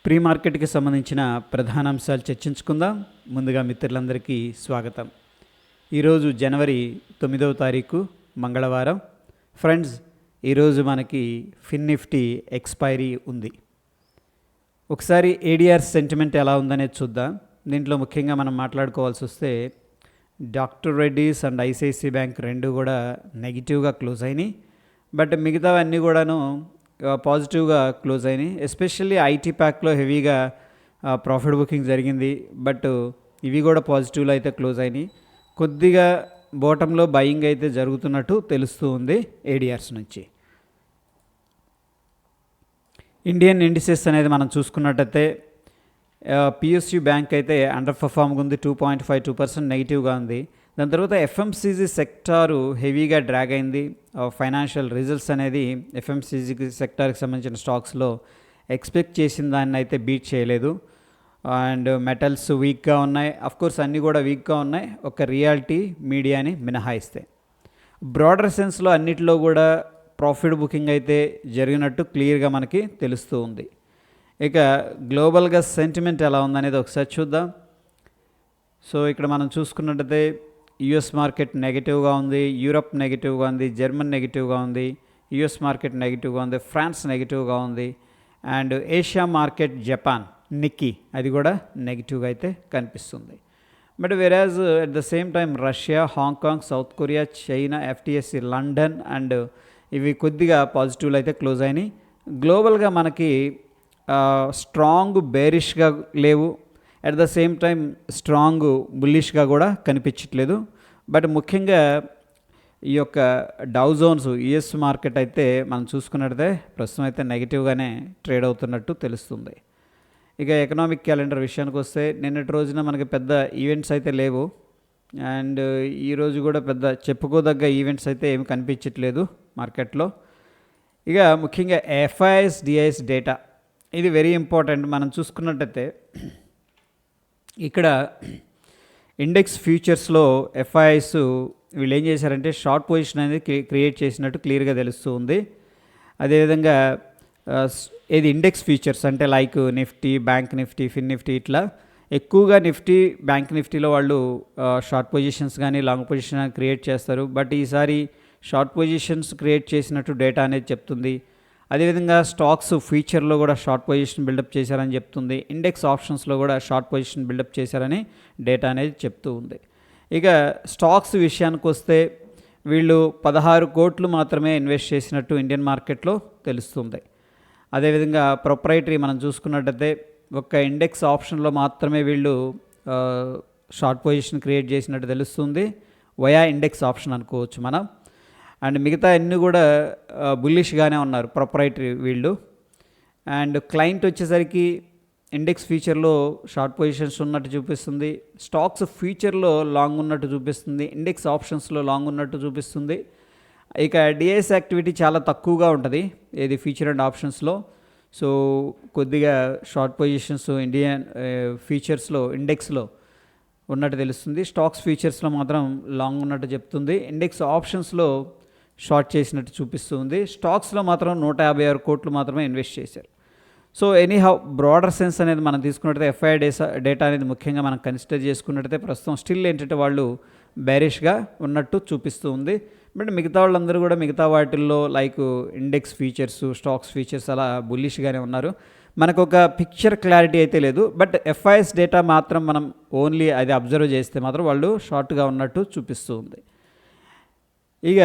Pre మార్కెట్కి సంబంధించిన ప్రధాన అంశాలు చర్చించుకుందాం. ముందుగా మిత్రులందరికీ స్వాగతం. ఈరోజు జనవరి 9వ తారీఖు మంగళవారం. ఫ్రెండ్స్, ఈరోజు మనకి ఫిన్ నిఫ్టీ ఎక్స్పైరీ ఉంది. ఒకసారి ఏడిఆర్ సెంటిమెంట్ ఎలా ఉందనేది చూద్దాం. దీంట్లో ముఖ్యంగా మనం మాట్లాడుకోవాల్సి వస్తే doctor Reddy's and ICICI bank రెండు కూడా నెగిటివ్గా క్లోజ్ అయినాయి. బట్ మిగతావన్నీ కూడాను పాజిటివ్గా క్లోజ్ అయినాయి. ఎస్పెషల్లీ ఐటీ ప్యాక్లో హెవీగా ప్రాఫిట్ బుకింగ్ జరిగింది. బట్ ఇవి కూడా పాజిటివ్లో అయితే క్లోజ్ అయినాయి. కొద్దిగా బాటంలో బయింగ్ అయితే జరుగుతున్నట్టు తెలుస్తూ ఉంది ఏడిఆర్స్ నుంచి. ఇండియన్ ఇండిసెస్ అనేది మనం చూసుకున్నట్టయితే పిఎస్యు బ్యాంక్ అయితే అండర్ పర్ఫార్మ్గా ఉంది, 2.52% నెగిటివ్గా ఉంది. దాని తర్వాత ఎఫ్ఎంసీజీ సెక్టారు హెవీగా డ్రాగ్ అయింది. ఫైనాన్షియల్ రిజల్ట్స్ అనేది ఎఫ్ఎంసీజీ సెక్టార్కి సంబంధించిన స్టాక్స్లో ఎక్స్పెక్ట్ చేసిన దాన్ని అయితే బీట్ చేయలేదు. అండ్ మెటల్స్ వీక్గా ఉన్నాయి. అఫ్కోర్స్ అన్నీ కూడా వీక్గా ఉన్నాయి, ఒక రియాలిటీ మీడియాని మినహాయిస్తే. బ్రాడర్ సెన్స్లో అన్నిటిలో కూడా ప్రాఫిట్ బుకింగ్ అయితే జరిగినట్టు క్లియర్గా మనకి తెలుస్తూ ఉంది. ఇక గ్లోబల్గా సెంటిమెంట్ ఎలా ఉందనేది ఒకసారి చూద్దాం. సో ఇక్కడ మనం చూసుకున్నట్టయితే యుఎస్ మార్కెట్ నెగిటివ్గా ఉంది, యూరప్ నెగిటివ్గా ఉంది, జర్మన్ నెగిటివ్గా ఉంది, యుఎస్ మార్కెట్ నెగిటివ్గా ఉంది, ఫ్రాన్స్ నెగిటివ్గా ఉంది. And Asia market Japan Nikki అది కూడా నెగిటివ్గా అయితే కనిపిస్తుంది. బట్ వెరాజ్ at the same time Russia, Hong Kong, south Korea, China, ఎఫ్టిఎస్సి, London and ఇవి కొద్దిగా పాజిటివ్లు అయితే క్లోజ్ అయినాయి. గ్లోబల్గా మనకి స్ట్రాంగ్ బేరిష్గా లేవు, at the same time strong బుల్లిష్గా కూడా కనిపించట్లేదు. బట్ ముఖ్యంగా ఈ యొక్క డౌ జోన్స్ యుఎస్ మార్కెట్ అయితే మనం చూసుకున్నట్టయితే ప్రస్తుతం అయితే నెగిటివ్గానే ట్రేడ్ అవుతున్నట్టు తెలుస్తుంది. ఇక ఎకనామిక్ క్యాలెండర్ విషయానికి వస్తే నిన్నటి రోజున మనకి పెద్ద ఈవెంట్స్ అయితే లేవు. అండ్ ఈరోజు కూడా పెద్ద చెప్పుకోదగ్గ ఈవెంట్స్ అయితే ఏమి కనిపించట్లేదు మార్కెట్లో. ఇక ముఖ్యంగా ఎఫ్ఐఎస్ డిఐఎస్ డేటా ఇది వెరీ ఇంపార్టెంట్. మనం చూసుకున్నట్టయితే ఇక్కడ ఇండెక్స్ ఫ్యూచర్స్లో ఎఫ్ఐఎస్ వీళ్ళు ఏం చేశారంటే షార్ట్ పొజిషన్ అనేది క్రియేట్ చేసినట్టు క్లియర్గా తెలుస్తూ ఉంది. అదేవిధంగా ఏది ఇండెక్స్ ఫ్యూచర్స్ అంటే లైక్ నిఫ్టీ, బ్యాంక్ నిఫ్టీ, ఫిన్ నిఫ్టీ ఇట్లా ఎక్కువగా నిఫ్టీ, బ్యాంక్ నిఫ్టీలో వాళ్ళు షార్ట్ పొజిషన్స్ కానీ లాంగ్ పొజిషన్ క్రియేట్ చేస్తారు. బట్ ఈసారి షార్ట్ పొజిషన్స్ క్రియేట్ చేసినట్టు డేటా అనేది చెప్తుంది. అదేవిధంగా స్టాక్స్ ఫ్యూచర్లో కూడా షార్ట్ పొజిషన్ బిల్డప్ చేశారని చెప్తుంది. ఇండెక్స్ ఆప్షన్స్లో కూడా షార్ట్ పొజిషన్ బిల్డప్ చేశారని డేటా అనేది చెప్తూ ఉంది. ఇక స్టాక్స్ విషయానికి వస్తే వీళ్ళు 16 కోట్లు మాత్రమే ఇన్వెస్ట్ చేసినట్టు ఇండియన్ మార్కెట్లో తెలుస్తుంది. అదేవిధంగా ప్రొప్రైటరీ మనం చూసుకున్నట్టయితే ఒక ఇండెక్స్ ఆప్షన్లో మాత్రమే వీళ్ళు షార్ట్ పొజిషన్ క్రియేట్ చేసినట్టు తెలుస్తుంది. వయా ఇండెక్స్ ఆప్షన్ అనుకోవచ్చు మనం. అండ్ మిగతా అన్నీ కూడా బుల్లిష్గానే ఉన్నారు ప్రొప్రైటరీ వీళ్ళు. అండ్ క్లయింట్ వచ్చేసరికి ఇండెక్స్ ఫ్యూచర్లో షార్ట్ పొజిషన్స్ ఉన్నట్టు చూపిస్తుంది, స్టాక్స్ ఫ్యూచర్లో లాంగ్ ఉన్నట్టు చూపిస్తుంది, ఇండెక్స్ ఆప్షన్స్లో లాంగ్ ఉన్నట్టు చూపిస్తుంది. ఇక డిఐఎస్ యాక్టివిటీ చాలా తక్కువగా ఉంటుంది ఏది ఫ్యూచర్ అండ్ ఆప్షన్స్లో. సో కొద్దిగా షార్ట్ పొజిషన్స్ ఇండియన్ ఫ్యూచర్స్లో ఇండెక్స్లో ఉన్నట్టు తెలుస్తుంది. స్టాక్స్ ఫ్యూచర్స్లో మాత్రం లాంగ్ ఉన్నట్టు చెప్తుంది. ఇండెక్స్ ఆప్షన్స్లో షార్ట్ చేసినట్టు చూపిస్తుంది. స్టాక్స్లో మాత్రం 156 కోట్లు మాత్రమే ఇన్వెస్ట్ చేశారు. సో ఎనీహౌ బ్రాడర్ సెన్స్ అనేది మనం తీసుకున్నట్టయితే ఎఫ్ఐ డేటా అనేది ముఖ్యంగా మనం కన్సిడర్ చేసుకున్నట్టయితే ప్రస్తుతం స్టిల్ ఏంటంటే వాళ్ళు బేరిష్గా ఉన్నట్టు చూపిస్తూ ఉంది. బట్ మిగతా వాళ్ళందరూ కూడా మిగతా వాటిల్లో like index features, stocks features అలా బుల్లిష్గానే ఉన్నారు. మనకు ఒక పిక్చర్ క్లారిటీ అయితే లేదు. బట్ ఎఫ్ఐఎస్ డేటా మాత్రం మనం ఓన్లీ అది అబ్జర్వ్ చేస్తే మాత్రం వాళ్ళు షార్ట్గా ఉన్నట్టు చూపిస్తూ ఉంది. ఇక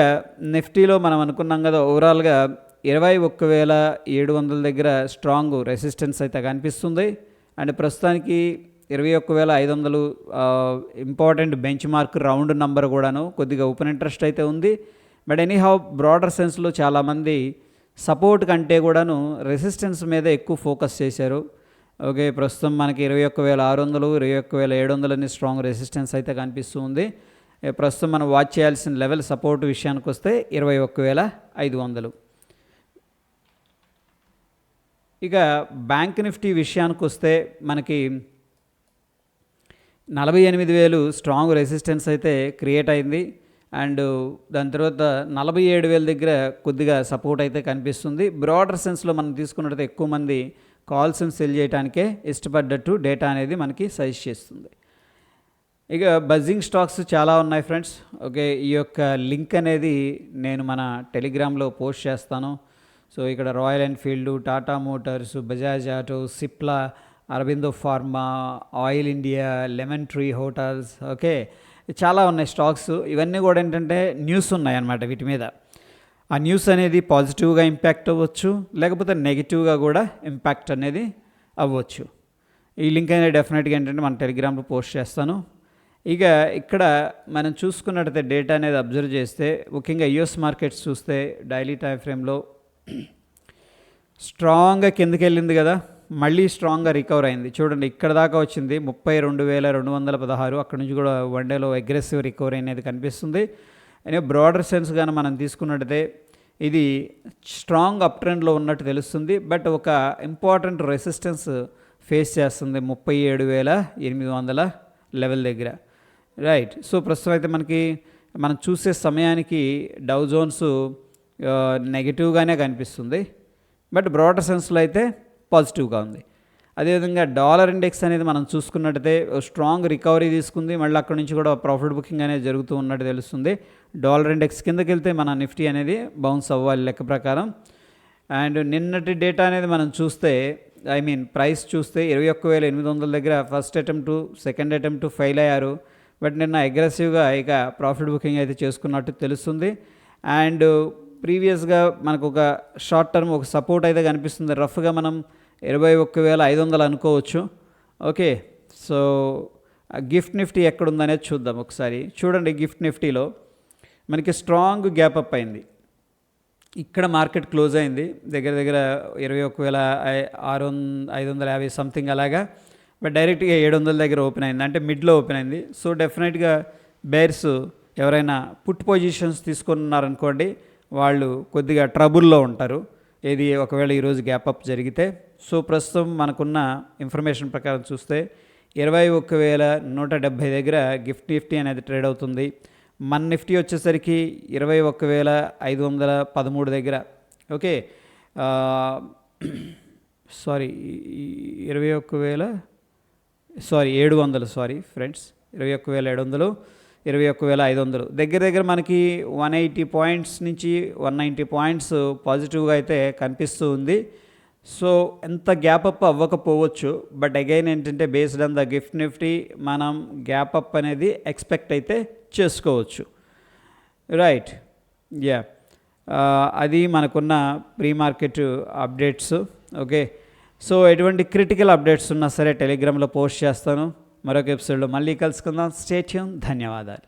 నిఫ్టీలో మనం అనుకున్నాం కదా, ఓవరాల్గా 21,700 దగ్గర స్ట్రాంగ్ రెసిస్టెన్స్ అయితే కనిపిస్తుంది. అండ్ ప్రస్తుతానికి 21,500 important bench mark round number కూడాను కొద్దిగా ఓపెన్ ఇంట్రెస్ట్ అయితే ఉంది. బట్ ఎనీహౌ బ్రాడర్ సెన్స్లో చాలామంది సపోర్ట్ కంటే కూడాను రెసిస్టెన్స్ మీద ఎక్కువ ఫోకస్ చేశారు. ఓకే, ప్రస్తుతం మనకి 21,600, 21,700 అని స్ట్రాంగ్ రెసిస్టెన్స్ అయితే కనిపిస్తూ ఉంది. ప్రస్తుతం మనం వాచ్ చేయాల్సిన లెవెల్ సపోర్ట్ విషయానికి వస్తే 21,500. ఇక బ్యాంక్ నిఫ్టీ విషయానికి వస్తే మనకి 48,000 స్ట్రాంగ్ రెసిస్టెన్స్ అయితే క్రియేట్ అయింది. అండ్ దాని తర్వాత 47,000 దగ్గర కొద్దిగా సపోర్ట్ అయితే కనిపిస్తుంది. బ్రాడర్ సెన్స్లో మనం తీసుకున్నట్టయితే ఎక్కువ మంది కాల్స్ని సెల్ చేయడానికే ఇష్టపడ్డట్టు డేటా అనేది మనకి సజెస్ట్ చేస్తుంది. ఇక బజ్జింగ్ స్టాక్స్ చాలా ఉన్నాయి ఫ్రెండ్స్. ఓకే, ఈ యొక్క లింక్ అనేది నేను మన టెలిగ్రామ్లో పోస్ట్ చేస్తాను. సో ఇక్కడ royal Enfield, Tata Motors, Bajaj auto, Cipla, Aurobindo pharma, oil India, lemon tree hotels, okay చాలా ఉన్నాయి స్టాక్స్. ఇవన్నీ కూడా ఏంటంటే న్యూస్ ఉన్నాయన్నమాట వీటి మీద. ఆ న్యూస్ అనేది పాజిటివ్గా ఇంపాక్ట్ అవ్వచ్చు, లేకపోతే నెగిటివ్గా కూడా ఇంపాక్ట్ అనేది అవ్వచ్చు. ఈ లింక్ అనేది డెఫినెట్గా ఏంటంటే మన టెలిగ్రామ్లో పోస్ట్ చేస్తాను. ఇక ఇక్కడ మనం చూసుకున్నట్టయితే డేటా అనేది అబ్జర్వ్ చేస్తే, ముఖ్యంగా యుఎస్ మార్కెట్స్ చూస్తే డైలీ టైం ఫ్రేమ్లో స్ట్రాంగ్గా కిందకి వెళ్ళింది కదా, మళ్ళీ స్ట్రాంగ్గా రికవర్ అయింది. చూడండి ఇక్కడ దాకా వచ్చింది 32,216. అక్కడ నుంచి కూడా వన్ డేలో అగ్రెసివ్ రికవరీ అనేది కనిపిస్తుంది. అయినా బ్రాడర్ సెన్స్ కానీ మనం తీసుకున్నట్టయితే ఇది స్ట్రాంగ్ అప్ ట్రెండ్లో ఉన్నట్టు తెలుస్తుంది. బట్ ఒక ఇంపార్టెంట్ రెసిస్టెన్స్ ఫేస్ చేస్తుంది 37,800 లెవెల్ దగ్గర, రైట్. సో ప్రస్తుతం అయితే మనం చూసే సమయానికి డౌ జోన్స్ నెగిటివ్గానే కనిపిస్తుంది, బట్ బ్రాడర్ సెన్స్లో అయితే పాజిటివ్గా ఉంది. అదేవిధంగా డాలర్ ఇండెక్స్ అనేది మనం చూసుకున్నట్టయితే స్ట్రాంగ్ రికవరీ తీసుకుంది, మళ్ళీ అక్కడ నుంచి కూడా ప్రాఫిట్ బుకింగ్ అనేది జరుగుతూ ఉన్నట్టు తెలుస్తుంది. డాలర్ ఇండెక్స్ కిందకి వెళ్తే మన నిఫ్టీ అనేది బౌన్స్ అవ్వాలి లెక్క ప్రకారం. అండ్ నిన్నటి డేటా అనేది మనం చూస్తే, ప్రైస్ చూస్తే 21,800 దగ్గర first attempt, second attempt fail అయ్యారు. బట్ నిన్న అగ్రెసివ్గా ఇక ప్రాఫిట్ బుకింగ్ అయితే చేసుకున్నట్టు తెలుస్తుంది. అండ్ ప్రీవియస్గా మనకు ఒక షార్ట్ టర్మ్ ఒక సపోర్ట్ అయితే కనిపిస్తుంది. రఫ్గా మనం 21,500 అనుకోవచ్చు. ఓకే, సో గిఫ్ట్ నిఫ్టీ ఎక్కడుందనేది చూద్దాం ఒకసారి. చూడండి, గిఫ్ట్ నిఫ్టీలో మనకి స్ట్రాంగ్ గ్యాప్ అప్ అయింది. ఇక్కడ మార్కెట్ క్లోజ్ అయింది దగ్గర 21,550 సంథింగ్ అలాగా. బట్ డైరెక్ట్గా 700 దగ్గర ఓపెన్ అయింది, అంటే మిడ్లో ఓపెన్ అయింది. సో డెఫినెట్గా బేర్స్ ఎవరైనా పుట్ పొజిషన్స్ తీసుకున్నారనుకోండి, వాళ్ళు కొద్దిగా ట్రబుల్లో ఉంటారు, ఏది ఒకవేళ ఈరోజు గ్యాప్ అప్ జరిగితే. సో ప్రస్తుతం మనకున్న ఇన్ఫర్మేషన్ ప్రకారం చూస్తే 21,170 దగ్గర గిఫ్ట్ నిఫ్టీ అనేది ట్రేడ్ అవుతుంది. మన నిఫ్టీ వచ్చేసరికి 21,513 దగ్గర. ఓకే, సారీ 700 ఫ్రెండ్స్, 21,700, 21,500 దగ్గర మనకి 180 పాయింట్స్ నుంచి 190 పాయింట్స్ పాజిటివ్గా అయితే కనిపిస్తూ ఉంది. సో ఎంత గ్యాప్ అప్ అవ్వకపోవచ్చు, బట్ అగైన్ ఏంటంటే based on the gift Nifty మనం గ్యాప్ అప్ అనేది ఎక్స్పెక్ట్ అయితే చేసుకోవచ్చు, రైట్. యా, అది మనకున్న pre market updates. Okay, so ఎటువంటి క్రిటికల్ అప్డేట్స్ ఉన్నా సరే టెలిగ్రామ్లో పోస్ట్ చేస్తాను. మరొక ఎపిసోడ్లో మళ్ళీ కలుసుకుందాం. Stay tune. ధన్యవాదాలు.